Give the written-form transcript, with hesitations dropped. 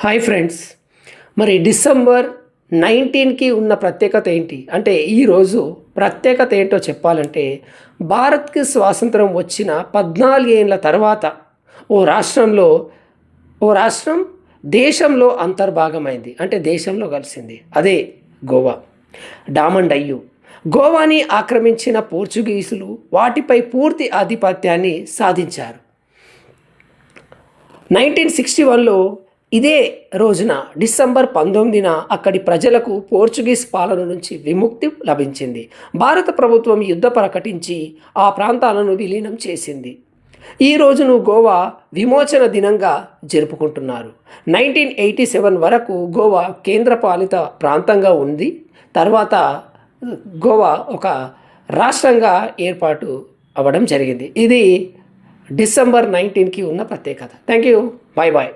Hi friends, మరి December 19కి ఉన్న ప్రత్యేకత ఏంటి అంటే ఈరోజు ప్రత్యేకత ఏంటో చెప్పాలంటే భారత్కి స్వాతంత్రం వచ్చిన 14 ఏళ్ళ తర్వాత ఓ రాష్ట్రం దేశంలో అంతర్భాగమైంది, అంటే దేశంలో కలిసింది. అదే గోవా. డామండ్ అయ్యు గోవాని ఆక్రమించిన పోర్చుగీసులు వాటిపై పూర్తి ఆధిపత్యాన్ని సాధించారు. 1961లో ఇదే రోజున డిసెంబర్ 19న అక్కడి ప్రజలకు పోర్చుగీస్ పాలన నుంచి విముక్తి లభించింది. భారత ప్రభుత్వం యుద్ధ ప్రకటించి ఆ ప్రాంతాలను విలీనం చేసింది. ఈ రోజును గోవా విమోచన దినంగా జరుపుకుంటున్నారు. 1987 వరకు గోవా కేంద్రపాలిత ప్రాంతంగా ఉంది. తర్వాత గోవా ఒక రాష్ట్రంగా ఏర్పాటు అవ్వడం జరిగింది. ఇది డిసెంబర్ 19కి ఉన్న ప్రత్యేకత. Thank you. Bye bye.